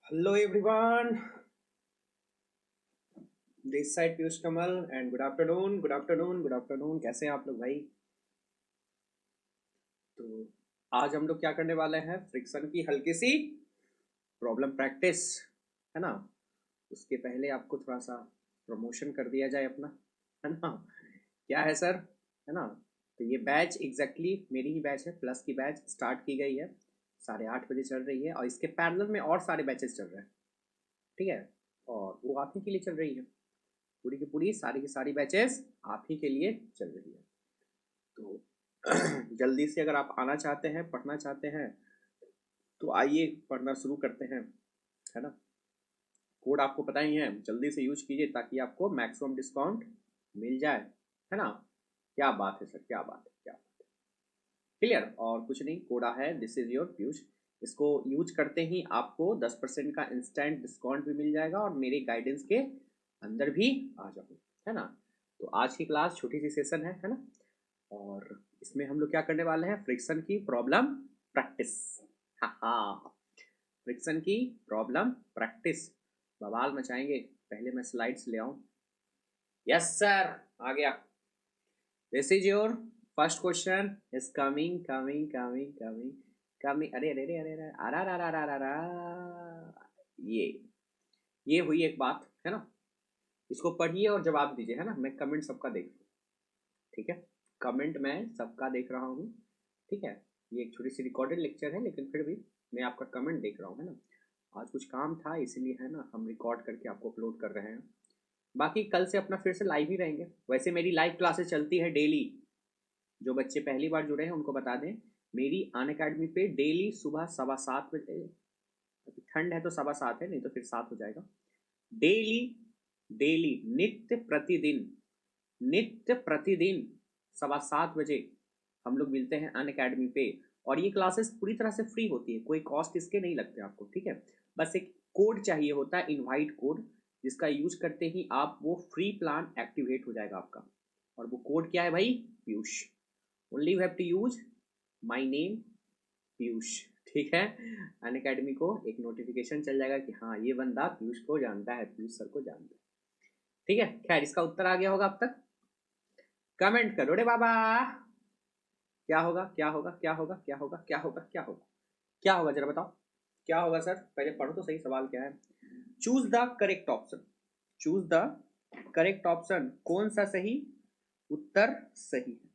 Hello everyone, this side Piyush Kamal and good afternoon good afternoon good afternoon. कैसे हैं आप लोग भाई? तो आज हम लोग क्या करने वाले हैं, फ्रिक्शन की हल्की सी प्रॉब्लम प्रैक्टिस, है ना। उसके पहले आपको थोड़ा सा प्रमोशन कर दिया जाए अपना, है ना। क्या है सर, है ना। तो ये बैच एग्जैक्टली मेरी ही बैच है, प्लस की बैच स्टार्ट की गई है, 8:30 बजे चल रही है और इसके पैरेलल में और सारे बैचेस चल रहे हैं, ठीक है। और वो आप ही के लिए चल रही है, पूरी की पूरी सारी की सारी बैचेस आप ही के लिए चल रही है। तो जल्दी से अगर आप आना चाहते हैं, पढ़ना चाहते हैं, तो आइए पढ़ना शुरू करते हैं, है ना। कोड आपको पता ही है, जल्दी से यूज कीजिए ताकि आपको मैक्सिमम डिस्काउंट मिल जाए, है ना। क्या बात है सर, क्या बात है, क्या बात है। क्लियर, और कुछ नहीं, कोडा है दिस इज योर पीयूष। इसको यूज करते ही आपको 10% का इंस्टेंट डिस्काउंट भी मिल जाएगा और मेरे गाइडेंस के अंदर भी आ जाओ, है ना। तो आज की क्लास छोटी सी सेशन है ना। और इसमें हम लोग क्या करने वाले हैं, फ्रिक्शन की प्रॉब्लम प्रैक्टिस। हाँ, फ्रिक्शन की प्रॉब्लम प्रैक्टिस, बवाल मचाएंगे। पहले मैं स्लाइड्स ले आऊं। यस सर, आ गया। This is your first question is coming coming coming coming coming. अरे अरे अरे अरे अरे अरा रा रा रा रा रा। ये ये हुई एक बात, है ना। इसको पढ़िए और जवाब दीजिए, है ना। मैं कमेंट सबका देख रहा हूँ, ठीक है। कमेंट मैं सबका देख रहा हूँ, ठीक है। ये एक छोटी सी रिकॉर्डेड लेक्चर है लेकिन फिर भी मैं आपका कमेंट देख रहा हूँ, है ना। आज कुछ काम था इसलिए, है ना, हम रिकॉर्ड करके आपको अपलोड कर रहे हैं। बाकी कल से अपना फिर से लाइव ही रहेंगे। वैसे मेरी लाइव क्लासेस चलती है डेली। जो बच्चे पहली बार जुड़े हैं उनको बता दें, मेरी अन अकेडमी पे डेली सुबह 7:15 बजे, अभी ठंड है तो 7:15 है, नहीं तो फिर 7 हो जाएगा। डेली, डेली, नित्य प्रतिदिन, नित्य प्रतिदिन 7:15 बजे हम लोग मिलते हैं अन अकेडमी पे। और ये क्लासेस पूरी तरह से फ्री होती है, कोई कॉस्ट इसके नहीं लगते आपको, ठीक है। बस एक कोड चाहिए होता है, इनवाइट कोड, जिसका यूज करते ही आप वो फ्री प्लान एक्टिवेट हो जाएगा आपका। और वो कोड क्या है भाई, Piyush. Only you have to use my name Piyush, ठीक है। अन अकेडमी को एक नोटिफिकेशन चल जाएगा कि हाँ ये बंदा पीयूष को जानता है, पीयूष सर को जानता है, ठीक है। खैर, इसका उत्तर आ गया होगा अब तक। कमेंट करो रे बाबा। क्या होगा, क्या होगा, क्या होगा, क्या होगा, क्या होगा, क्या होगा, क्या होगा, जरा बताओ। क्या होगा सर, पहले पढ़ो तो सही, सवाल क्या है। Choose the correct option, choose the correct option, कौन सा सही उत्तर सही है।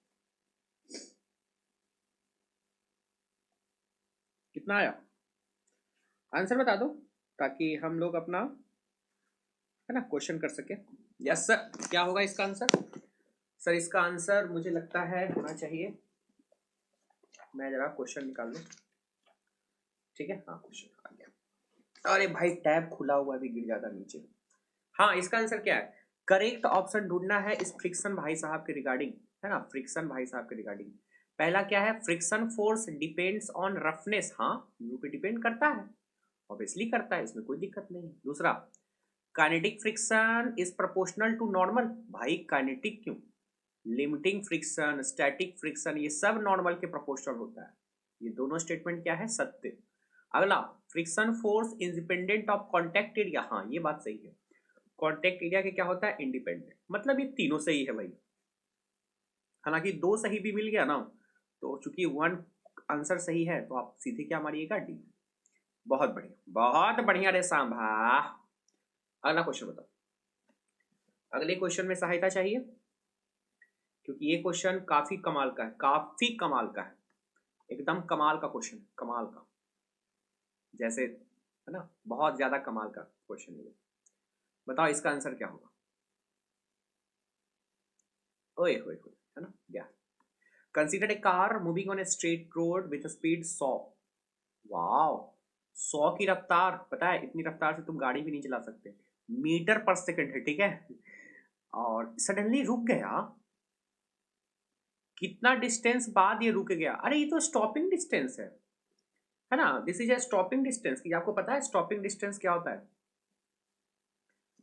कितना आया, आंसर बता दो ताकि हम लोग अपना, है ना, क्वेश्चन कर सके। यस सर, क्या होगा इसका आंसर। सर इसका आंसर मुझे लगता है होना चाहिए, मैं जरा क्वेश्चन निकाल लूं, ठीक है। हाँ, क्वेश्चन आ गया। अरे भाई टैब खुला हुआ भी गिर जाता नीचे। हाँ, इसका आंसर क्या है, करेक्ट ऑप्शन ढूंढना है इस फ्रिक्शन भाई साहब के रिगार्डिंग, है ना, फ्रिक्शन भाई साहब के रिगार्डिंग। पहला क्या है, friction force depends on roughness. हाँ, यू पे डिपेंड करता है, ऑब्वियसली करता है, इसमें कोई दिक्कत नहीं। दूसरा, kinetic friction is proportional to normal. भाई काइनेटिक क्यों, लिमिटिंग फ्रिक्शन, स्टैटिक फ्रिक्शन, ये सब नॉर्मल के प्रोपोर्शनल होता है। ये दोनों स्टेटमेंट क्या है, सत्य। अगला, friction force independent of contact area. हाँ, ये बात सही है, कॉन्टेक्ट एरिया के क्या होता है, इंडिपेंडेंट। मतलब ये तीनों सही है भाई। हालांकि दो सही भी मिल गया ना, तो चूंकि वन आंसर सही है तो आप सीधे क्या मारिएगा, डी। बहुत बढ़िया, बहुत बढ़िया रे सांभा। अगला क्वेश्चन बताओ। अगले क्वेश्चन में सहायता चाहिए क्योंकि ये क्वेश्चन काफी कमाल का है, काफी कमाल का है, एकदम कमाल का क्वेश्चन, कमाल का, जैसे, है ना, बहुत ज्यादा कमाल का क्वेश्चन है। बताओ इसका आंसर क्या होगा। ओए होए होए, है ना, क्या। Consider a car moving on a straight road with speed 100। Wow, 100 की रफ्तार, पता है इतनी रफ्तार से तुम गाड़ी भी नहीं चला सकते, मीटर पर सेकंड है, ठीक है। और सडनली रुक गया, कितना डिस्टेंस बाद ये रुक गया, अरे ये तो स्टॉपिंग डिस्टेंस है ना। This is A stopping distance. की आपको पता है स्टॉपिंग डिस्टेंस क्या होता है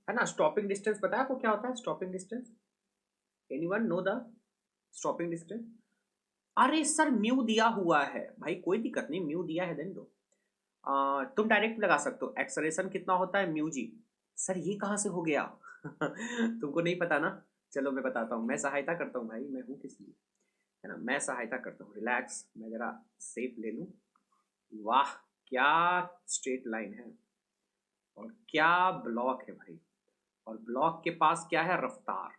ना। स्टॉपिंग डिस्टेंस पता है आपको क्या होता है, stopping distance, anyone know the stopping distance. अरे सर म्यू दिया हुआ है भाई, कोई दिक्कत नहीं, म्यू दिया है देन दो। तुम डायरेक्ट लगा सकते हो, एक्सलेरेशन कितना होता है म्यू जी। सर ये कहाँ से हो गया? तुमको नहीं पता ना, चलो मैं बताता हूँ, मैं सहायता करता हूँ भाई, मैं हूँ किस लिए, है ना, मैं सहायता करता हूँ। रिलैक्स, मैं जरा सेफ ले लूँ। वाह, क्या स्ट्रेट लाइन है और क्या ब्लॉक है भाई, और ब्लॉक के पास क्या है, रफ्तार।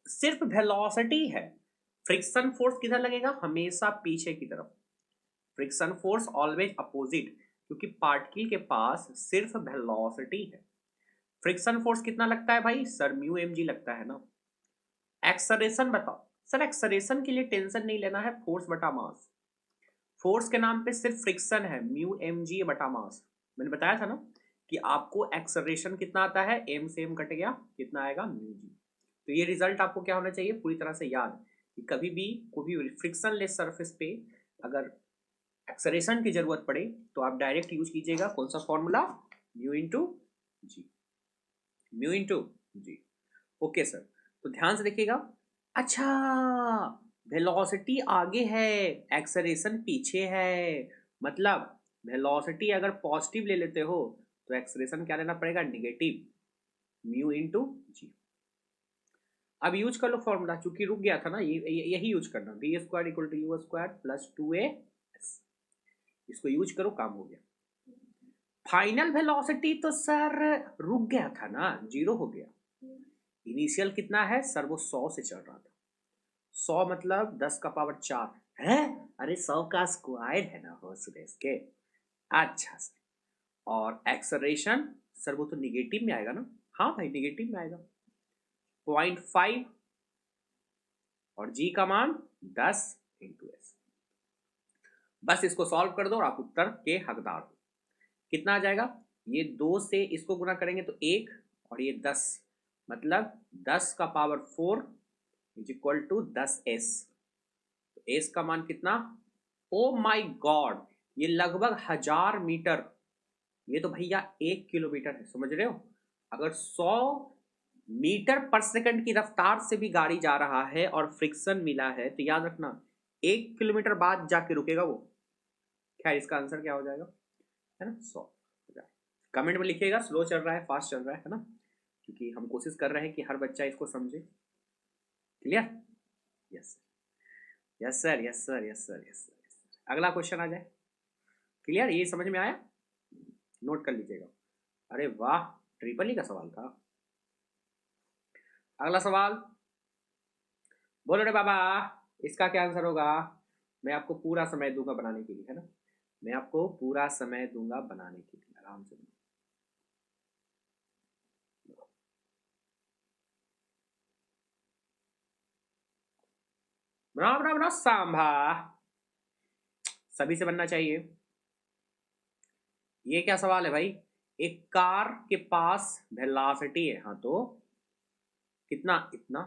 सिर्फ वेलोसिटी है, फ्रिक्शन फोर्स किधर लगेगा, हमेशा पीछे की तरफ। फ्रिक्शन फोर्स ऑलवेज अपोजिट, क्योंकि पार्टिकल के पास सिर्फ वेलोसिटी है। फ्रिक्शन फोर्स कितना लगता है भाई, सर म्यू एम जी लगता है ना। एक्सलेरेशन बताओ, सर एक्सलेरेशन के लिए टेंशन नहीं लेना है, फोर्स बटा मास। फोर्स के नाम पे सिर्फ फ्रिक्शन है, म्यू एम जी बटा मास। मैंने बताया था ना कि आपको एक्सलेरेशन कितना आता है, एम से एम कट गया, कितना आएगा, म्यू जी। तो ये रिजल्ट आपको क्या होना चाहिए, पूरी तरह से याद कि कभी भी कोई भी फ्रिक्शन लेस सरफेस पे अगर एक्सलेरेशन की जरूरत पड़े तो आप डायरेक्ट यूज कीजिएगा कौन सा फॉर्मूला, म्यू इंटू जी, म्यू इंटू जी। ओके सर, तो ध्यान से देखिएगा। अच्छा, वेलोसिटी आगे है, एक्सेलरेशन पीछे है, मतलब वेलोसिटी अगर पॉजिटिव ले लेते हो तो एक्सेलरेशन क्या लेना पड़ेगा, निगेटिव, म्यू इंटू जी। अब यूज कर लो फॉर्मूला, चूंकि रुक गया था ना, यही यूज करना, B square equal to u square plus 2a, इसको यूज करो, काम हो गया। फाइनल वेलोसिटी तो सर रुक गया था ना, जीरो हो गया। इनिशियल कितना है सर, वो 100 से चल रहा था, 100 मतलब 10 का पावर 4 है, अरे 100 का स्क्वायर है ना हो सुरेश के। अच्छा सर, और एक्सलेरेशन सर वो तो निगेटिव में आएगा ना, हाँ भाई निगेटिव में आएगा, 0.5, और जी का मान 10 इंटू एस। बस इसको सॉल्व कर दो और आप उत्तर के हकदार हो। कितना आ जाएगा, ये 2 से इसको गुना करेंगे तो 1, और ये 10, मतलब 10 का power 4 is equal to 10s। तो एस का मान कितना, ओ माई गॉड, ये लगभग 1000 मीटर, ये तो भैया 1 किलोमीटर है, समझ रहे हो। अगर 100 मीटर पर सेकंड की रफ्तार से भी गाड़ी जा रहा है और फ्रिक्शन मिला है तो याद रखना 1 किलोमीटर बाद जाके रुकेगा वो। खैर इसका आंसर क्या हो जाएगा, है ना, 100। कमेंट में लिखिएगा स्लो चल रहा है फास्ट चल रहा है ना, क्योंकि हम कोशिश कर रहे हैं कि हर बच्चा इसको समझे। Clear, yes yes sir, yes sir, yes sir, yes sir. अगला क्वेश्चन आ जाए। क्लियर, ये समझ में आया, नोट कर लीजिएगा। अरे वाह, ट्रिपल ही का सवाल था। अगला सवाल, बोलो रे बाबा, इसका क्या आंसर होगा। मैं आपको पूरा समय दूंगा बनाने के लिए, है ना, मैं आपको पूरा समय दूंगा बनाने के लिए, आराम से। बनाओ बनाओ बनाओ सांभा, सभी से बनना चाहिए। ये क्या सवाल है भाई, एक कार के पास वेलोसिटी है, हाँ तो कितना, इतना,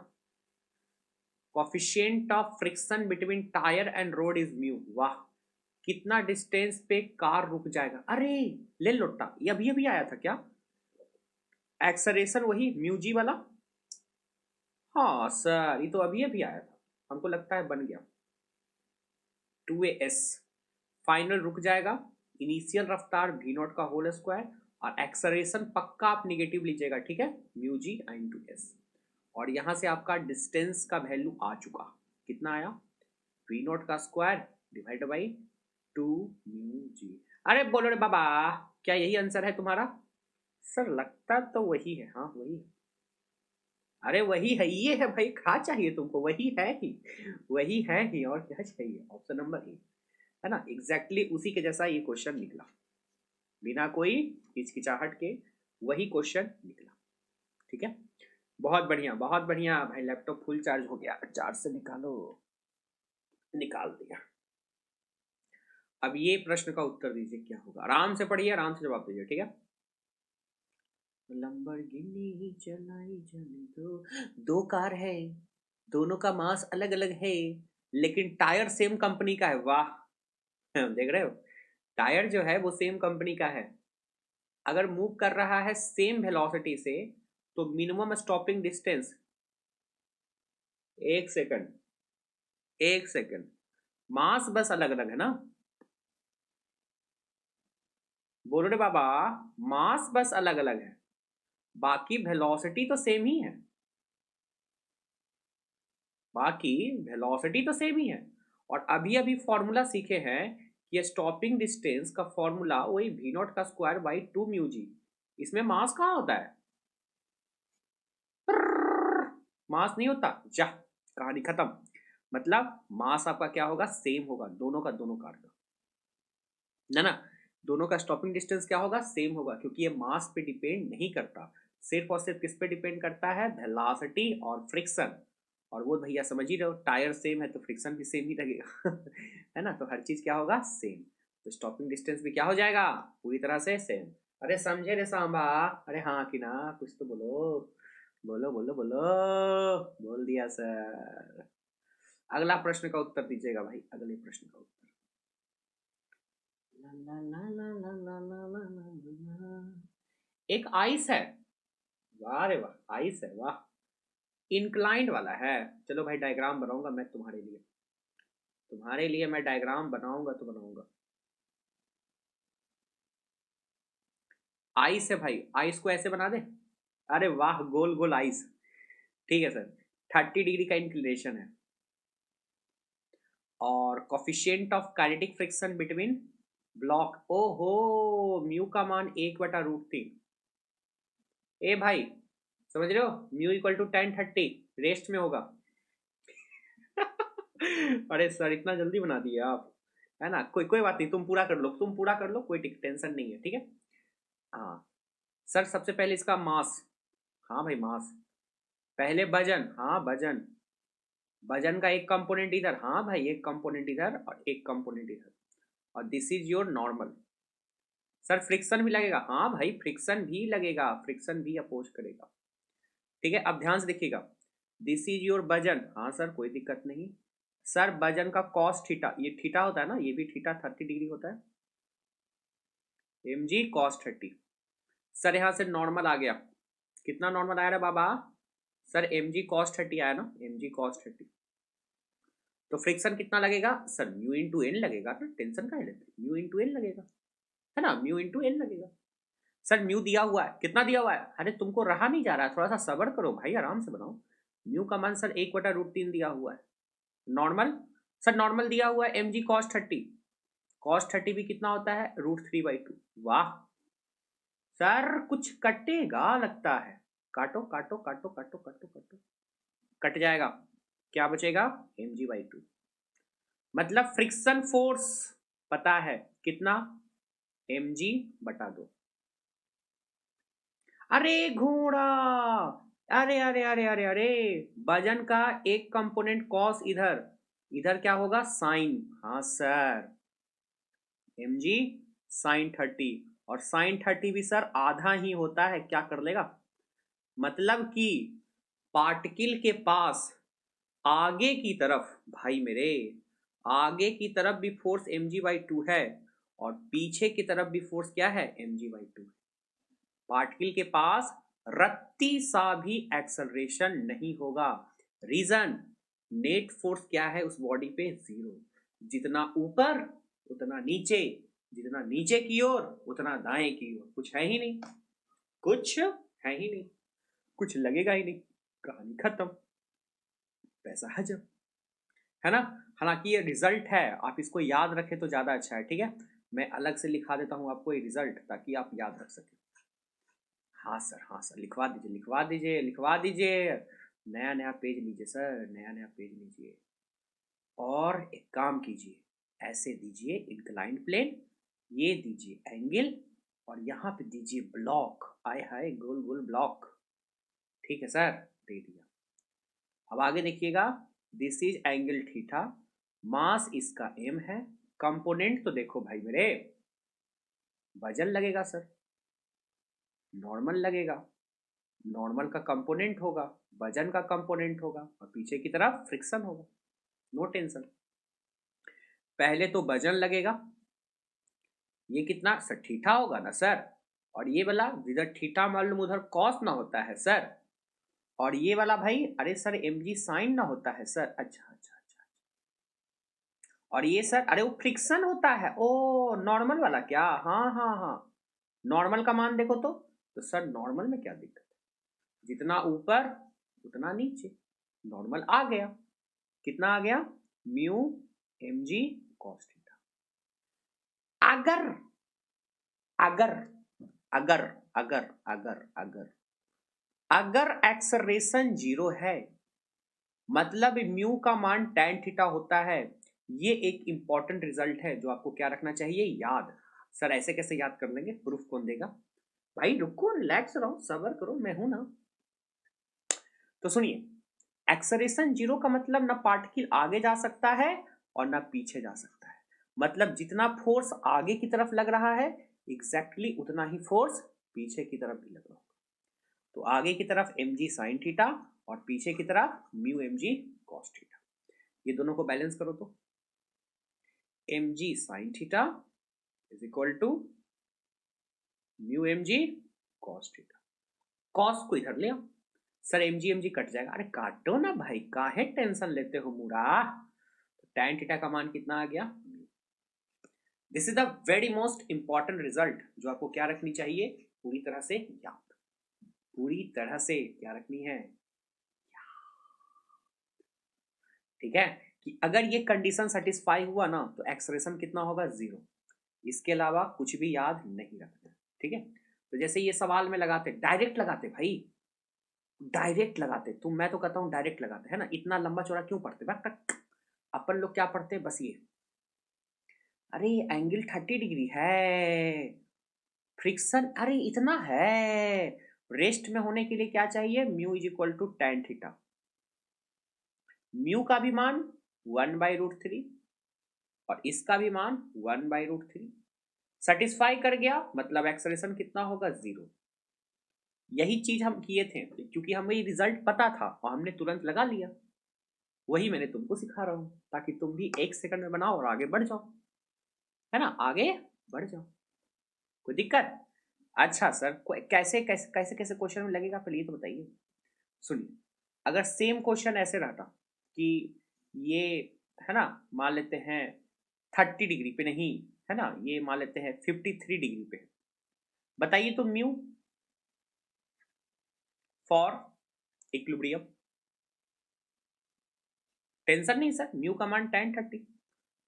coefficient of friction between tyre and road is mu. वाह, कितना डिस्टेंस पे कार रुक जाएगा, अरे ले लोटा, ये अभी अभी आया था क्या, एक्सलेरेशन वही म्यू जी वाला। हाँ सर, ये तो अभी अभी आया था, हमको लगता है बन गया। 2as, फाइनल रुक जाएगा, इनिशियल रफ्तार v नॉट का होल स्क्वायर, और एक्सलेरेशन पक्का आप निगेटिव लीजिएगा, ठीक है, म्यू जी इंटू एस। और यहां से आपका डिस्टेंस का वैल्यू आ चुका, कितना आया, v नॉट का square divide by 2 mu G. अरे बोलो रे बाबा, क्या यही आंसर है तुम्हारा, सर लगता तो वही है, हाँ वही है। अरे वही है, ये है भाई, क्या चाहिए तुमको, वही है ही, वही है ही, और क्या चाहिए, ऑप्शन नंबर ए, है ना, एग्जैक्टली उसी के जैसा ये क्वेश्चन निकला, बिना कोई हिचकिचाहट के वही क्वेश्चन निकला। ठीक है, बहुत बढ़िया भाई, लैपटॉप फुल चार्ज हो गया, चार्ज से निकालो, निकाल दिया। अब ये प्रश्न का उत्तर दीजिए क्या होगा, आराम से पढ़िए, आराम से जवाब दीजिए, ठीक है। लंबरगिनी चलाई जाने दो, दो कार है, दोनों का मास अलग अलग है, लेकिन टायर सेम कंपनी का है, वाह। देख रहे हो, टायर जो है वो सेम कंपनी का है, अगर मूव कर रहा है सेम वेलोसिटी से तो मिनिमम स्टॉपिंग डिस्टेंस, एक सेकंड, एक सेकंड, मास बस अलग अलग है ना, बोलो रे बाबा, मास बस अलग अलग है, बाकी वेलोसिटी तो सेम ही है, बाकी वेलोसिटी तो सेम ही है। और अभी अभी फॉर्मूला सीखे हैं कि स्टॉपिंग डिस्टेंस का फॉर्मूला वही वी नॉट का स्क्वायर बाई 2 म्यू जी। इसमें मास कहाँ होता है? मास नहीं होता जा, कहानी खत्म। मतलब मास आपका क्या होगा? सेम होगा, दोनों का दोनों कार का, ना ना, दोनों का स्टॉपिंग डिस्टेंस क्या होगा? सेम होगा, क्योंकि ये मास पे डिपेंड नहीं करता, सिर्फ और सिर्फ किस पे डिपेंड करता है? वेलोसिटी और फ्रिक्शन। और वो भैया समझ ही रहे हो, टायर सेम है तो फ्रिक्शन भी सेम ही लगेगा है ना, तो हर चीज क्या होगा? सेम। तो स्टॉपिंग डिस्टेंस भी क्या हो जाएगा? पूरी तरह से सेम। अरे समझे रे सांबा? अरे हाँ कि ना, कुछ तो बोलो, बोलो बोलो बोलो। बोल दिया सर। अगला प्रश्न का उत्तर दीजिएगा भाई, अगले प्रश्न का उत्तर। ला ला ला ला ला ला ला ला ला ला। एक आइस है, वाह रे वाह, आइस है वाह, इंक्लाइंड वाला है। चलो भाई डायग्राम बनाऊंगा मैं तुम्हारे लिए, तुम्हारे लिए मैं डायग्राम बनाऊंगा तो बनाऊंगा। आइस है भाई, आइस को ऐसे बना दे। अरे वाह, गोल गोल आइस। ठीक है सर, 30 डिग्री का इंक्लिनेशन है, और coefficient of kinetic friction between block, ओहो, म्यू का मान 1/√3। ए भाई, समझ रहे हो? म्यू इक्वल टू 10/30 रेस्ट में होगा अरे सर इतना जल्दी बना दिए आप, है ना, कोई कोई बात नहीं, तुम पूरा कर लो, तुम पूरा कर लो, कोई टेंशन नहीं है, ठीक है। हाँ सर, सबसे पहले इसका मास। हाँ भाई मास। पहले वजन, हाँ वजन, वजन का एक कंपोनेंट इधर, हाँ भाई एक कंपोनेंट इधर और एक कंपोनेंट इधर, और this is your normal. Sir friction भी लगेगा, हाँ भाई फ्रिक्शन भी लगेगा, फ्रिक्शन भी अपोज करेगा। ठीक है, अब ध्यान से देखिएगा, दिस इज योर वजन, हाँ सर कोई दिक्कत नहीं। सर वजन का कॉस थीटा, ये थीटा होता है ना, ये भी थीटा 30 डिग्री होता है, mg cos 30। सर यहाँ से नॉर्मल आ गया, कितना नॉर्मल आया रे बाबा? सर mg cos 30 आया ना, mg cos 30। तो फ्रिक्शन कितना लगेगा? सर म्यू इंटू एन लगेगा ना, टेंशन का है लेते, म्यू इंटू एन लगेगा, है ना, म्यू इंटू एन लगेगा। सर म्यू दिया हुआ है, कितना दिया हुआ है? अरे तुमको रहा नहीं जा रहा है, थोड़ा सा सब्र करो भाई, आराम से बनाओ। म्यू का मान सर 1/√3 दिया हुआ है। नॉर्मल, सर नॉर्मल दिया हुआ है mg cos 30, cos 30 भी कितना होता है? √3/2। वाह सर, कुछ कटेगा लगता है, काटो काटो काटो काटो काटो काटो, कट जाएगा, क्या बचेगा? mg/2। मतलब फ्रिक्शन फोर्स पता है कितना? mg/2। अरे घोड़ा, अरे अरे अरे अरे अरे, वजन का एक कंपोनेंट कॉस इधर, इधर क्या होगा? साइन, हाँ सर, mg sin 30। और sin 30 भी सर आधा ही होता है, क्या कर लेगा? मतलब कि पार्टिकल के पास आगे की तरफ, भाई मेरे, आगे की तरफ भी फोर्स mg/2 है, और पीछे की तरफ भी फोर्स क्या है? mg/2। पार्टिकल के पास रत्ती सा भी एक्सेलरेशन नहीं होगा। रीजन, नेट फोर्स क्या है उस बॉडी पे? 0। जितना ऊपर उतना नीचे, जितना नीचे की ओर उतना दाएं की ओर, कुछ है ही नहीं, कुछ है ही नहीं, कुछ लगेगा ही नहीं, कहानी खत्म, पैसा हजम, है ना। हालांकि ये रिजल्ट है, आप इसको याद रखें तो ज्यादा अच्छा है, ठीक है। मैं अलग से लिखा देता हूं आपको ये रिजल्ट, ताकि आप याद रख सकें। हाँ सर, हाँ सर, लिखवा दीजिए लिखवा दीजिए लिखवा दीजिए, नया नया पेज लीजिए सर, नया नया पेज लीजिए। और एक काम कीजिए, ऐसे दीजिए इंक्लाइंड प्लेन, ये दीजिए एंगल, और यहाँ पे दीजिए ब्लॉक, आय हाय गोल गोल ब्लॉक। ठीक है सर, दे दिया। अब आगे देखिएगा, दिस इज एंगल थीटा, मास इसका m है, कंपोनेंट तो देखो भाई मेरे, वजन लगेगा सर, नॉर्मल लगेगा, नॉर्मल का कंपोनेंट होगा, वजन का कंपोनेंट होगा, और पीछे की तरफ फ्रिक्शन होगा, नो टेंशन। पहले तो वजन लगेगा, ये कितना सर? थीटा होगा ना सर, और ये वाला जिधर थीटा मालूम उधर कॉस ना होता है सर, और ये वाला भाई, अरे सर mg साइन ना होता है सर, अच्छा अच्छा अच्छा, और ये सर, अरे वो फ्रिक्शन होता है, ओ नॉर्मल वाला क्या? हाँ हाँ हाँ, नॉर्मल का मान देखो तो सर नॉर्मल में क्या दिक्कत है, जितना ऊपर उतना नीचे, नॉर्मल आ गया, कितना आ गया, mu m g cos theta. अगर अगर अगर अगर अगर अगर अगर एक्सलेरेशन जीरो है, मतलब म्यू का मान tan थीटा होता है। ये एक इंपॉर्टेंट रिजल्ट है जो आपको क्या रखना चाहिए, याद। सर ऐसे कैसे याद कर लेंगे, प्रूफ कौन देगा? भाई रुको, रिलैक्स रहो, सब्र करो, मैं हूं ना। तो सुनिए, एक्सलेरेशन जीरो का मतलब ना पार्टिकल आगे जा सकता है और ना पीछे जा सकता है। मतलब जितना फोर्स आगे की तरफ लग रहा है एग्जैक्टली उतना ही फोर्स पीछे की तरफ भी लग रहा होगा। तो आगे की तरफ एम जी साइन थीटा और पीछे की तरफ mu m g cos theta. ये दोनों को बैलेंस करो तो m g sine theta is equal to mu m g cos theta. Cos को इधर ले आओ, सर एम जी कट जाएगा। अरे काटो ना भाई, काहे टेंशन लेते हो मुड़ा। तो tan थीटा का मान कितना आ गया। This is the very most important result जो आपको क्या रखनी चाहिए, पूरी तरह से याद, पूरी तरह से क्या रखनी है, ठीक है। कि अगर ये कंडीशन सेटिस्फाई हुआ ना तो एक्सप्रेशन कितना होगा, जीरो। इसके अलावा कुछ भी याद नहीं रखना, ठीक है। तो जैसे ये सवाल में लगाते, डायरेक्ट लगाते भाई, डायरेक्ट लगाते। तुम, मैं तो कहता हूं डायरेक्ट लगाते, है ना। इतना लंबा चौड़ा क्यों पढ़ते भाई। अपन लोग क्या पढ़ते हैं, बस ये, अरे एंगल 30 डिग्री है, फ्रिक्शन अरे इतना है, रेस्ट में होने के लिए क्या चाहिए, mu is equal to tan theta. Mu का भी मान 1/√3 और इसका भी मान 1/√3। सेटिस्फाई कर गया मतलब एक्सलेशन कितना होगा, जीरो। यही चीज हम किए थे, क्योंकि हमें रिजल्ट पता था और हमने तुरंत लगा लिया। वही मैंने तुमको सिखा रहा हूं ताकि तुम भी 1 सेकंड में बनाओ और आगे बढ़ जाओ, है ना, आगे बढ़ जाओ। कोई दिक्कत? अच्छा सर, कैसे कैसे कैसे कैसे क्वेश्चन में लगेगा, पहले ये तो बताइए। सुनिए, अगर सेम क्वेश्चन ऐसे रहता कि ये, है ना, मान लेते हैं 30 डिग्री पे नहीं, है ना, ये मान लेते हैं 53 डिग्री पे, बताइए तो म्यू फॉर इक्विलिब्रियम। टेंशन नहीं सर, म्यू का मान tan 30,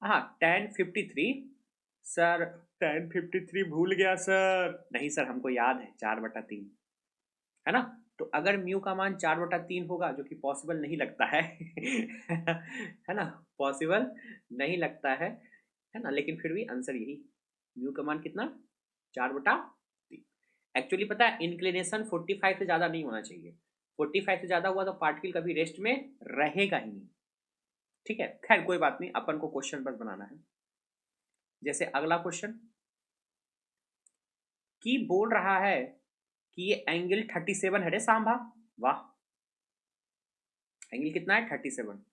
हाँ tan 53। सर tan 53 भूल गया सर, नहीं सर हमको याद है 4/3, है ना। तो अगर म्यू का मान 4/3 होगा, जो कि पॉसिबल नहीं लगता है है ना, पॉसिबल नहीं लगता है ना, लेकिन फिर भी आंसर यही, म्यू का मान कितना, 4/3। एक्चुअली पता है इंक्लिनेशन 45 से ज्यादा नहीं होना चाहिए, 45 से ज्यादा हुआ तो पार्टिकल कभी रेस्ट में रहेगा ही नहीं, ठीक है। खैर कोई बात नहीं, अपन को क्वेश्चन बस बनाना है। जैसे अगला क्वेश्चन की बोल रहा है कि ये एंगल 37 है रे सांभा, वाह, एंगल कितना है 37,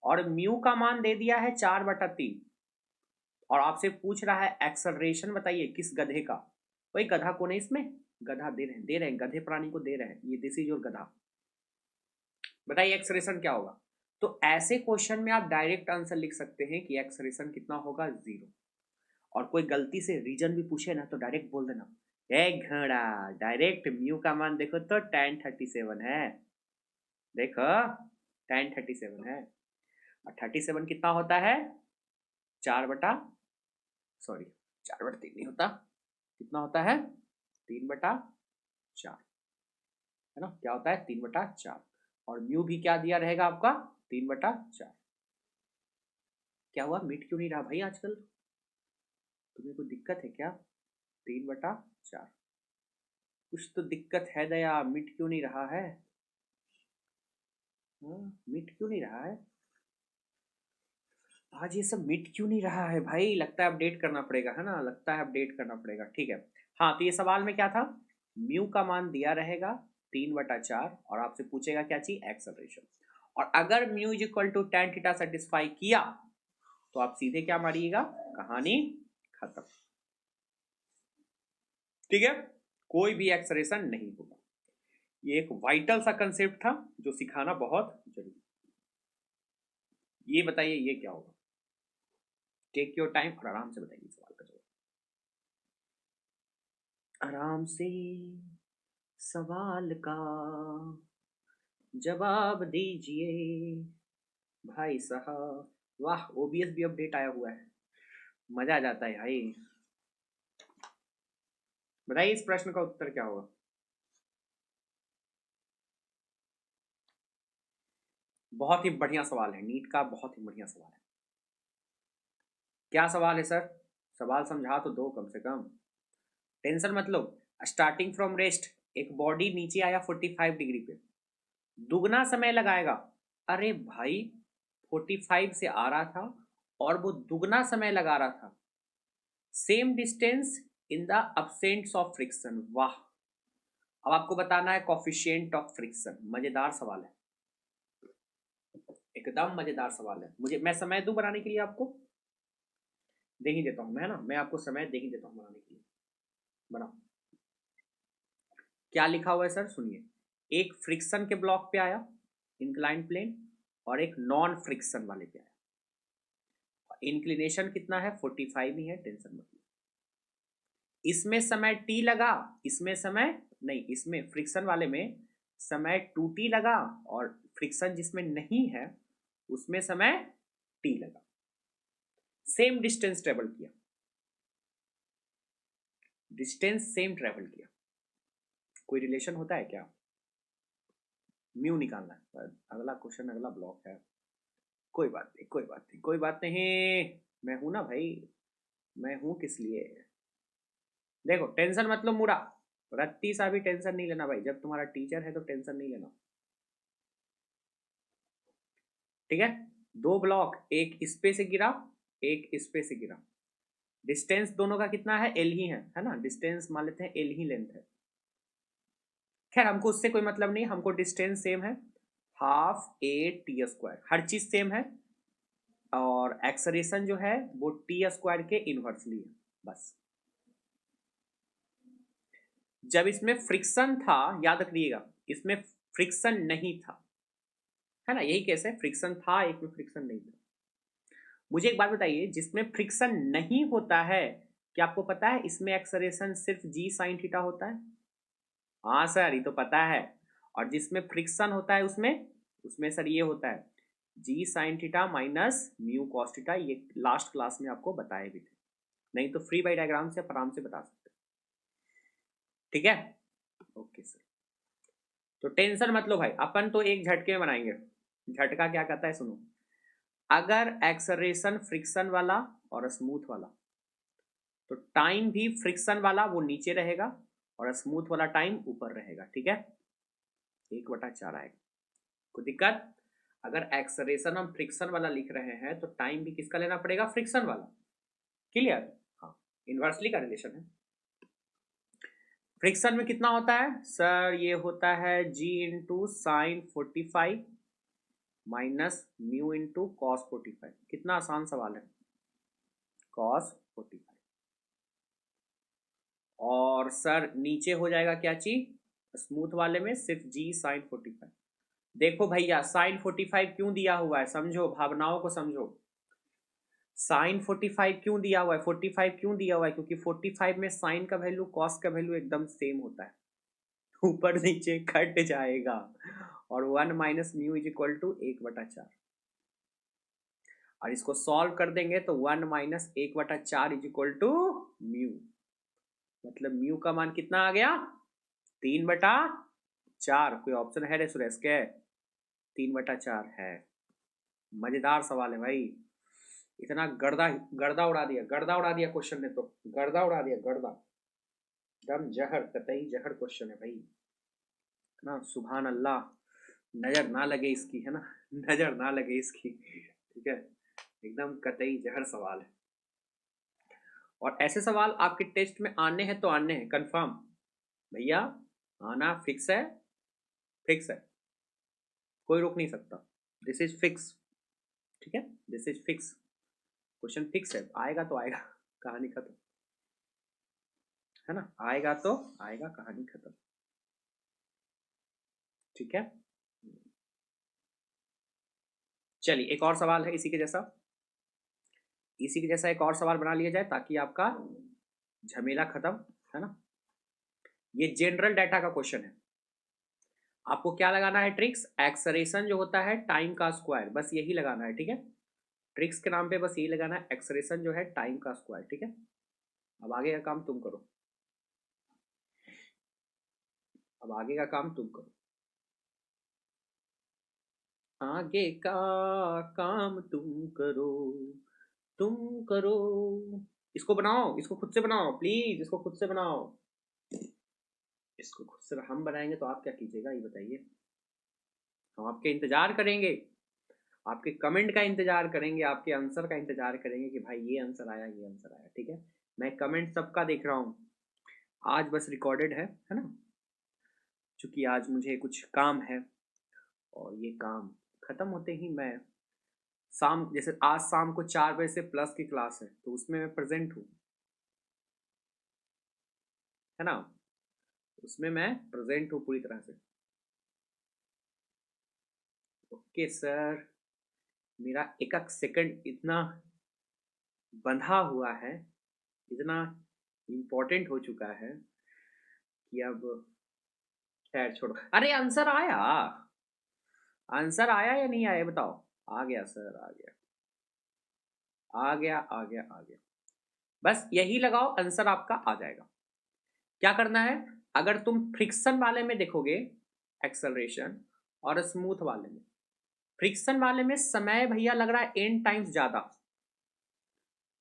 और म्यू का मान दे दिया है 4/3, और आपसे पूछ रहा है एक्सलरेशन बताइए किस गधे का। वही गधा को नहीं, इसमें गधा दे रहे हैं गधे प्राणी को दे रहे हैं, ये दिस इज योर गधा। बताइए एक्सलेशन क्या होगा। तो ऐसे क्वेश्चन में आप डायरेक्ट आंसर लिख सकते हैं कि एक्सलेशन कितना होगा, जीरो। और कोई गलती से रीजन भी पूछे ना तो डायरेक्ट बोल देना, एक घड़ा, डायरेक्ट म्यू का मान देखो तो tan 37 है, देखो tan 37 है। और 37 कितना होता है, 4/, 4/3 नहीं होता, कितना होता है, 3/4, है ना, क्या होता है 3/4। और म्यू भी क्या दिया रहेगा आपका, 3/4। क्या हुआ, मिट क्यों नहीं रहा भाई आजकल, तुम्हें कोई दिक्कत है क्या, 3/4, कुछ तो दिक्कत है दया, मिट क्यों नहीं रहा है, मिट क्यों नहीं रहा है आज, ये सब मिट क्यों नहीं रहा है भाई, लगता है अपडेट करना पड़ेगा, है ना, लगता है अपडेट करना पड़ेगा, ठीक है। हाँ तो ये सवाल में क्या था, म्यू का मान दिया रहेगा 3/4 और आपसे पूछेगा क्या चीज, एक्सेलरेशन। और अगर mu is equal to tan theta satisfy किया तो आप सीधे क्या मारिएगा, कहानी खत्म, ठीक है, कोई भी एक्सेलरेशन नहीं होगा। ये एक वाइटल सा कंसेप्ट था जो सिखाना बहुत जरूरी। ये बताइए ये क्या होगा, टेक योर टाइम और आराम से बताइए सवाल का जवाब। आराम से सवाल का जवाब दीजिए भाई साहब। वाह, ओबीएस भी अपडेट आया हुआ है, मजा आ जाता है भाई। बताइए इस प्रश्न का उत्तर क्या होगा। बहुत ही बढ़िया सवाल है, नीट का बहुत ही बढ़िया सवाल है। क्या सवाल है सर, सवाल समझा तो दो कम से कम। टेंशन मत लो। स्टार्टिंग फ्रॉम रेस्ट, एक बॉडी नीचे आया 45 डिग्री पे, दुगना समय लगाएगा। अरे भाई 45 से आ रहा था और वो दुगना समय लगा रहा था। Same distance in the absence of friction. वाह, अब आपको बताना है कॉफिशिएंट ऑफ फ्रिक्शन। मजेदार सवाल है, एकदम मजेदार सवाल है। मुझे, मैं समय दूं बनाने के लिए आपको, दे ही देता हूं मैं, है ना, मैं आपको समय दे ही देता हूं बनाने के लिए। बनाओ। क्या लिखा हुआ है सर, सुनिए। एक फ्रिक्शन के ब्लॉक पे आया इंक्लाइन प्लेन, और एक नॉन फ्रिक्शन वाले पे आया। इंक्लिनेशन कितना है, 45 ही है, टेंशन मत लो। इसमें समय टी लगा, इसमें समय नहीं, इसमें फ्रिक्शन वाले में समय 2t लगा, और फ्रिक्शन जिसमें नहीं है उसमें समय t लगा। सेम डिस्टेंस ट्रेवल किया, डिस्टेंस सेम ट्रेवल किया। कोई रिलेशन होता है क्या, म्यू निकालना है। अगला क्वेश्चन, अगला ब्लॉक है। कोई बात नहीं, कोई बात नहीं, कोई बात नहीं, मैं हूं ना भाई, मैं हूं किस लिए। देखो टेंशन मतलब मुड़ा, रत्ती सा भी टेंशन नहीं लेना भाई, जब तुम्हारा टीचर है तो टेंशन नहीं लेना, ठीक है। दो ब्लॉक, एक इस पे से गिरा, एक इस पे से गिरा। डिस्टेंस दोनों का कितना है, एल ही है ना, डिस्टेंस मान लेते हैं एल ही लेंथ है। खैर हमको उससे कोई मतलब नहीं, हमको डिस्टेंस सेम है, हाफ ए टी स्क्वायर, हर चीज सेम है। और एक्सलेरेशन जो है वो टी स्क्वायर के इनवर्सली है, बस। जब इसमें फ्रिक्शन था, याद रखिएगा, इसमें फ्रिक्शन नहीं था, है ना, यही केस है, फ्रिक्शन था एक में, फ्रिक्शन नहीं था। मुझे एक बात बताइए, जिसमें फ्रिक्शन नहीं होता है, क्या आपको पता है इसमें एक्सलेरेशन सिर्फ जी साइन थीटा होता है। हाँ सर, ये तो पता है। और जिसमें फ्रिक्शन होता है उसमें, उसमें सर ये होता है जी sine theta minus mu cos theta. ये लास्ट क्लास में आपको बताए भी थे, नहीं तो फ्री बाई डायग्राम से आप आराम से बता सकते हैं, ठीक है। ओके सर, तो टेंशन मत लो भाई, अपन तो एक झटके में बनाएंगे। झटका क्या कहता है सुनो, अगर एक्सलरेशन फ्रिक्शन वाला और स्मूथ वाला, तो टाइम भी फ्रिक्शन वाला वो नीचे रहेगा और स्मूथ वाला टाइम ऊपर रहेगा, ठीक है। 1/4 आएगा, कोई दिक्कत। अगर एक्सलरेशन हम फ्रिक्शन वाला लिख रहे हैं तो टाइम भी किसका लेना पड़ेगा, फ्रिक्शन वाला। क्लियर, हाँ, इन्वर्सली का रिलेशन है। फ्रिक्शन में कितना होता है सर, ये होता है g into sine 45 minus mu into cos 45। कितना आसान सवाल है, कॉस 45। और सर नीचे हो जाएगा क्या चीज, स्मूथ वाले में सिर्फ जी साइन 45। देखो भैया साइन 45 क्यों दिया हुआ है, समझो, भावनाओं को समझो। साइन 45 क्यों दिया हुआ है, 45 क्यों दिया हुआ है, क्योंकि 45 में साइन का वैल्यू कॉस का वैल्यू एकदम सेम होता है, ऊपर नीचे कट जाएगा। और 1 minus mu is equal to 1/4। और इसको सॉल्व कर देंगे तो 1 minus 1/4 is equal to mu. मतलब म्यू का मान कितना आ गया, 3/4। कोई ऑप्शन है रे सुरेश के, 3/4 है। मजेदार सवाल है भाई, इतना गर्दा गर्दा उड़ा दिया, गर्दा उड़ा दिया क्वेश्चन ने, तो गर्दा उड़ा दिया, गर्दा, दम जहर, कतई जहर क्वेश्चन है भाई, ना सुभान अल्लाह। नजर ना लगे इसकी, है ना, नजर ना लगे इसकी, ठीक है, एकदम कतई जहर सवाल है। और ऐसे सवाल आपके टेस्ट में आने हैं तो आने हैं कंफर्म भैया, आना फिक्स है, फिक्स है, कोई रोक नहीं सकता, दिस इज फिक्स, ठीक है, this is fix, question fix है, आएगा तो आएगा, कहानी खत्म, है ना, आएगा तो आएगा, कहानी खत्म, ठीक है। चलिए एक और सवाल है इसी के जैसा, इसी के जैसा एक और सवाल बना लिया जाए ताकि आपका झमेला खत्म, है ना। ये जनरल डाटा का क्वेश्चन है। आपको क्या लगाना है ट्रिक्स, एक्सलेरेशन जो होता है टाइम का स्क्वायर, बस यही लगाना है, ठीक है। ट्रिक्स के नाम पे बस यही लगाना है, एक्सलेरेशन जो है टाइम का स्क्वायर, ठीक है। अब आगे का काम तुम करो, अब आगे का काम तुम करो, आगे का काम तुम करो, तुम करो। इसको बनाओ, इसको खुद से बनाओ प्लीज, इसको खुद से बनाओ। इसको खुद से हम बनाएंगे तो आप क्या कीजिएगा ये बताइए। हम आपके इंतजार करेंगे, आपके कमेंट का इंतजार करेंगे, आपके आंसर का इंतजार करेंगे कि भाई ये आंसर आया, ये आंसर आया, ठीक है। मैं कमेंट सबका देख रहा हूँ। आज बस रिकॉर्डेड है ना, क्योंकि आज मुझे कुछ काम है और ये काम खत्म होते ही मैं शाम, जैसे आज शाम को 4 बजे से प्लस की क्लास है तो उसमें मैं प्रेजेंट हूँ, है ना, उसमें मैं प्रेजेंट हूँ पूरी तरह से। ओके सर, मेरा एक एक सेकंड इतना बंधा हुआ है, इतना इम्पोर्टेंट हो चुका है कि अब खैर छोड़ो। अरे आंसर आया, आंसर आया या नहीं आया बताओ। आ गया सर, आ गया, आ गया, आ गया, आ गया। बस यही लगाओ, आंसर आपका आ जाएगा। क्या करना है, अगर तुम फ्रिक्शन वाले में देखोगे एक्सेलरेशन और स्मूथ वाले में, फ्रिक्शन वाले में समय भैया लग रहा है n टाइम्स ज्यादा,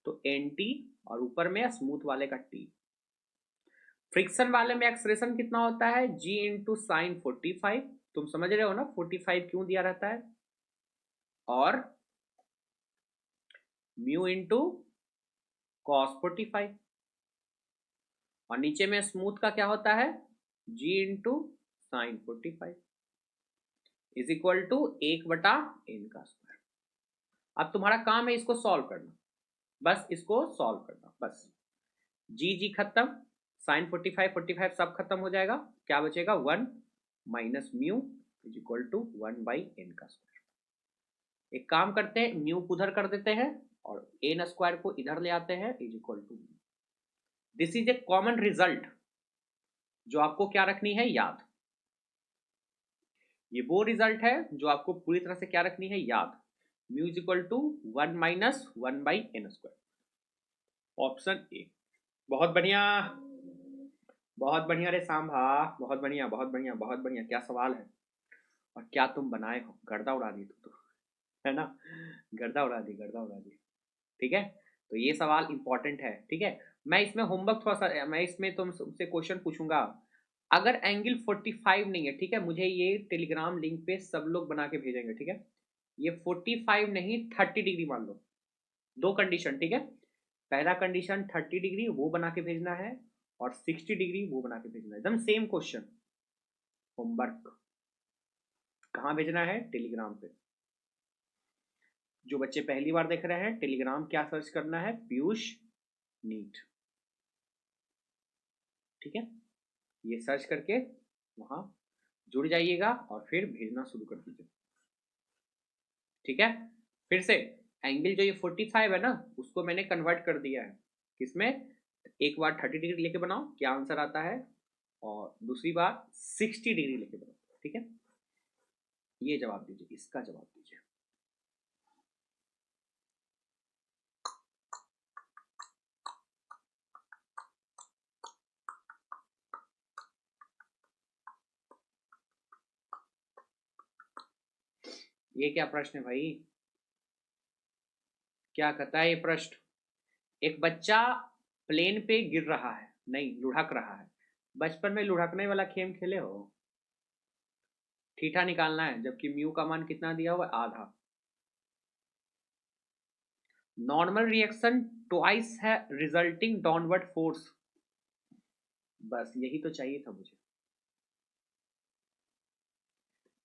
तो एन टी, और ऊपर में स्मूथ वाले का टी। फ्रिक्शन वाले में एक्सप्रेशन कितना होता है, g इंटू साइन 45, तुम समझ रहे हो ना 45 क्यों दिया रहता है, और म्यू इंटू कॉस 45, और नीचे में स्मूथ का क्या होता है, g into sine 45 is equal to 1/n का स्क्वायर। अब तुम्हारा काम है इसको सॉल्व करना, बस इसको सॉल्व करना बस। जी खत्म, साइन 45 सब खत्म हो जाएगा, क्या बचेगा 1 minus mu is equal to 1/n का स्क्वायर। एक काम करते हैं, म्यू को उधर कर देते हैं और n स्क्वायर को इधर ले आते हैं, is equal to. This is a common result जो आपको क्या रखनी है याद, ये वो रिजल्ट है जो आपको पूरी तरह से क्या रखनी है याद। Mu is equal to 1 minus 1/n square, option A. बहुत बढ़िया, बहुत बढ़िया रे सांभा, बहुत बढ़िया, बहुत बढ़िया, बहुत बढ़िया, क्या सवाल है और क्या तुम बनाए हो, गर्दा उड़ा दी तुम तो, है ना, गर्दा उड़ा दी, गर्दा उड़ा दी, ठीक है। तो ये सवाल इंपॉर्टेंट है, ठीक है। मैं इसमें होमवर्क थोड़ा सा, मैं इसमें तुमसे क्वेश्चन पूछूंगा। अगर एंगल 45 नहीं है, ठीक है, मुझे ये टेलीग्राम लिंक पे सब लोग बना के भेजेंगे, ठीक है। ये 45 नहीं 30 डिग्री मान लो, दो कंडीशन, ठीक है। पहला कंडीशन 30 डिग्री वो बना के भेजना है, और 60 डिग्री वो बना के भेजना है, एकदम सेम क्वेश्चन। होमवर्क कहाँ भेजना है, टेलीग्राम पे। जो बच्चे पहली बार देख रहे हैं, टेलीग्राम क्या सर्च करना है, पीयूष नीट, ठीक है। ये सर्च करके वहां जुड़ जाइएगा और फिर भेजना शुरू कर दीजिए, ठीक है। फिर से एंगल जो ये 45 है ना, उसको मैंने कन्वर्ट कर दिया है किसमें, एक बार 30 डिग्री लेके बनाओ क्या आंसर आता है, और दूसरी बार 60 डिग्री लेके बनाओ, ठीक है। ये जवाब दीजिए, इसका जवाब दीजिए। ये क्या प्रश्न है भाई, क्या कहता है ये प्रश्न। एक बच्चा प्लेन पे गिर रहा है, नहीं लुढ़क रहा है। बचपन में लुढ़कने वाला खेल खेले हो, थीटा निकालना है, जबकि म्यू का मान कितना दिया हुआ है, आधा। नॉर्मल रिएक्शन ट्वाइस है रिजल्टिंग डाउनवर्ड फोर्स, बस यही तो चाहिए था मुझे,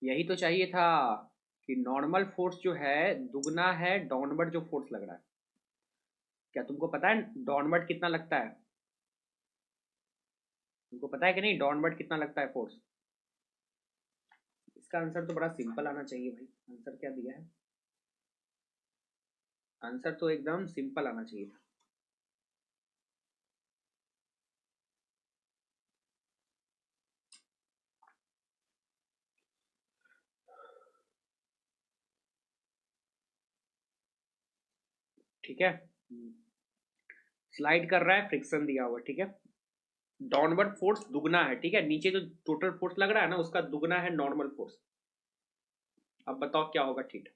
यही तो चाहिए था कि नॉर्मल फोर्स जो है दुगना है डाउनवर्ड जो फोर्स लग रहा है। क्या तुमको पता है डाउनवर्ड कितना लगता है, तुमको पता है कि नहीं डाउनवर्ड कितना लगता है फोर्स। इसका आंसर तो बड़ा सिंपल आना चाहिए भाई, आंसर क्या दिया है, आंसर तो एकदम सिंपल आना चाहिए था। ठीक है, स्लाइड कर रहा है, फ्रिक्शन दिया हुआ, ठीक है। डाउनवर्ड फोर्स दुगना है, ठीक है, नीचे जो टोटल फोर्स लग रहा है ना उसका दुगना है नॉर्मल फोर्स। अब बताओ क्या होगा थीटा।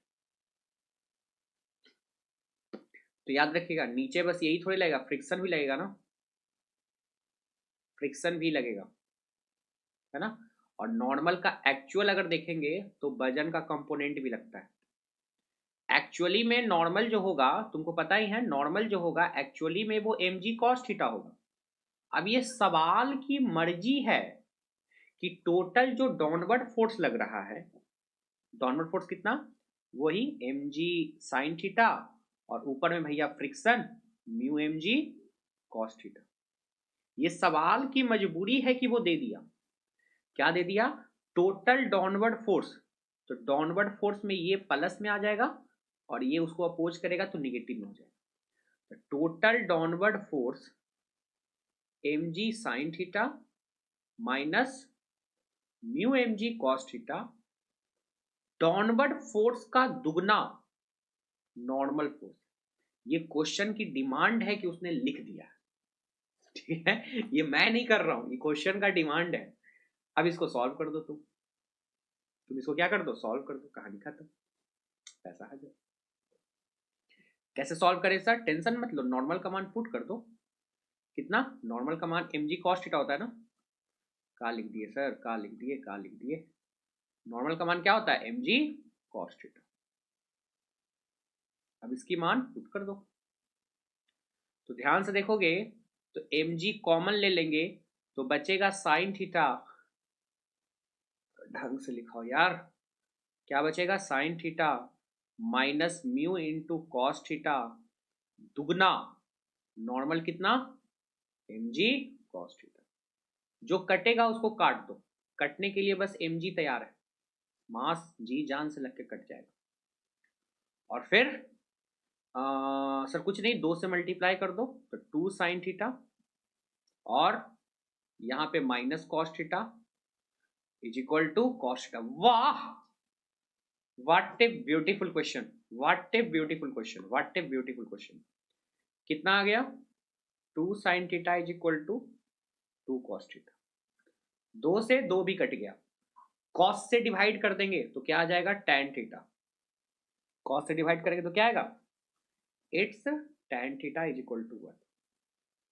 तो याद रखिएगा नीचे बस यही थोड़ी लगेगा, फ्रिक्शन भी लगेगा ना, फ्रिक्शन भी लगेगा, है ना। और नॉर्मल का एक्चुअल अगर देखेंगे तो वजन का कंपोनेंट भी लगता है। एक्चुअली में नॉर्मल जो होगा तुमको पता ही है, नॉर्मल जो होगा एक्चुअली में वो mg cos थीटा होगा। अब ये सवाल की मर्जी है कि टोटल जो डाउनवर्ड फोर्स लग रहा है, डाउनवर्ड फोर्स कितना, वही mg sin थीटा, और ऊपर में भैया friction mu mg cos theta. ये सवाल की मजबूरी है कि वो दे दिया, क्या दे दिया, टोटल डाउनवर्ड फोर्स। तो डाउनवर्ड फोर्स में ये प्लस में आ जाएगा और ये उसको अपोज करेगा तो निगेटिव में हो जाएगा। तो total downward force mg sin theta minus mu mg cos theta, downward force का दुगना नॉर्मल फोर्स। ये क्वेश्चन की डिमांड है कि उसने लिख दिया, ठीक है, ये मैं नहीं कर रहा हूं, ये क्वेश्चन का डिमांड है। अब इसको सॉल्व कर दो, तुम इसको क्या कर दो, सॉल्व कर दो, कहानी खत्म, पैसा आ जाए। कैसे सॉल्व करें सर, टेंशन मत लो, नॉर्मल का मान पुट कर दो। कितना, नॉर्मल का मान mg cos थीटा होता है ना, का लिख दिए सर, का लिख दिए, का लिख दिए, नॉर्मल का मान क्या होता है mg cos थीटा। अब इसकी मान पुट कर दो, तो ध्यान से देखोगे तो mg कॉमन ले लेंगे तो बचेगा sin थीटा, ढंग से लिखाओ यार, क्या बचेगा, sin theta minus mu into cos theta दुगना नॉर्मल कितना mg cos थीटा। जो कटेगा उसको काट दो, कटने के लिए बस mg तैयार है, मास जी जान से लग के कट जाएगा। और फिर सर कुछ नहीं, 2 से मल्टीप्लाई कर दो तो 2 sin थीटा, और यहां पे minus cos theta is equal to cos theta. वाह, what a beautiful question, what a beautiful question, what a beautiful question. कितना आ गया, 2 sin theta is equal to 2 cos theta, 2 से 2 भी कट गया, कॉस से डिवाइड कर देंगे तो क्या आ जाएगा, tan थीटा, कॉस से डिवाइड करेंगे तो क्या आएगा, it's tan theta is equal to 1,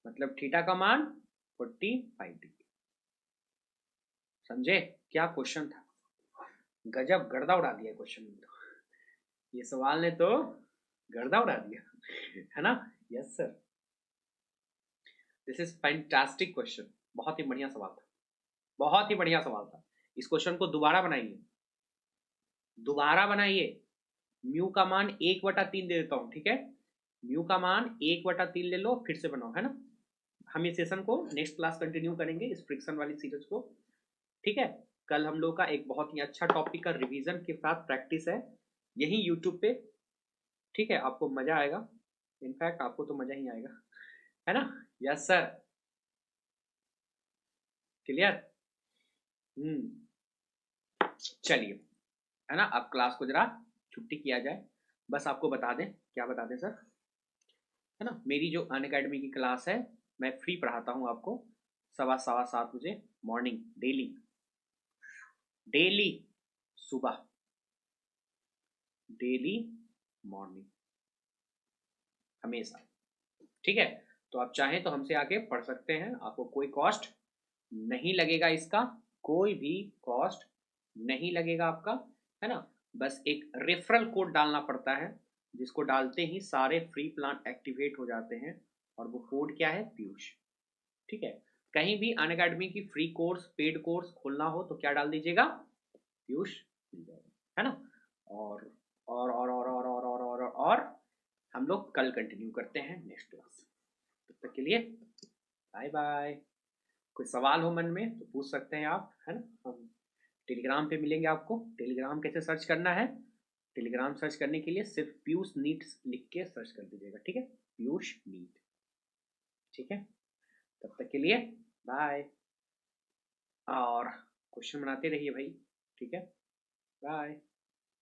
मतलब थीटा का मान 45 डिग्री। समझे क्या क्वेश्चन था, गजब गर्दा उड़ा दिया क्वेश्चन में, तो ये सवाल ने तो गर्दा उड़ा दिया, है ना। Yes sir, this is fantastic question, बहुत ही बढ़िया सवाल था, बहुत ही बढ़िया सवाल था। इस क्वेश्चन को दोबारा बनाइए, दोबारा बनाइए, म्यू का मान 1/3 दे देता हूं, ठीक है, म्यू का मान 1/3 ले लो, फिर से बनाओ, है ना। हम इस सेशन को नेक्स्ट क्लास कंटिन्यू करेंगे, इस फ्रिक्शन वाली सीरीज को, ठीक है। कल हम लोग का एक बहुत ही अच्छा टॉपिक का रिवीजन के साथ प्रैक्टिस है, यही यूट्यूब पे, ठीक है, आपको मजा आएगा, इनफैक्ट आपको तो मजा ही आएगा, है ना। यस सर, क्लियर, चलिए, है ना, अब क्लास को जरा छुट्टी किया जाए। बस आपको बता दें, क्या बता दें सर, है ना, मेरी जो अनअकैडमी की क्लास है मैं फ्री पढ़ाता हूँ आपको, 7:15 बजे मॉर्निंग, डेली, डेली सुबह, डेली मॉर्निंग, हमेशा, ठीक है। तो आप चाहें तो हमसे आके पढ़ सकते हैं, आपको कोई कॉस्ट नहीं लगेगा, इसका कोई भी कॉस्ट नहीं लगेगा आपका, है ना। बस एक रेफरल कोड डालना पड़ता है, जिसको डालते ही सारे फ्री प्लान एक्टिवेट हो जाते हैं, और वो कोड क्या है, पीयूष, ठीक है। कहीं भी अनअकैडमी की फ्री कोर्स, पेड कोर्स खोलना हो तो क्या डाल दीजिएगा, पीयूष मिल जाएगा, है ना। और और हम लोग कल कंटिन्यू करते हैं नेक्स्ट क्लास, तब तक के लिए बाय बाय। कोई सवाल हो मन में तो पूछ सकते हैं आप, है ना। हम टेलीग्राम पे मिलेंगे आपको, टेलीग्राम कैसे सर्च करना है, टेलीग्राम सर्च करने के लिए सिर्फ पीयूष नीट लिख के सर्च कर दीजिएगा, ठीक है, पीयूष नीट, ठीक है। तब तक के लिए बाय, और क्वेश्चन बनाते रहिए भाई, ठीक है, बाय।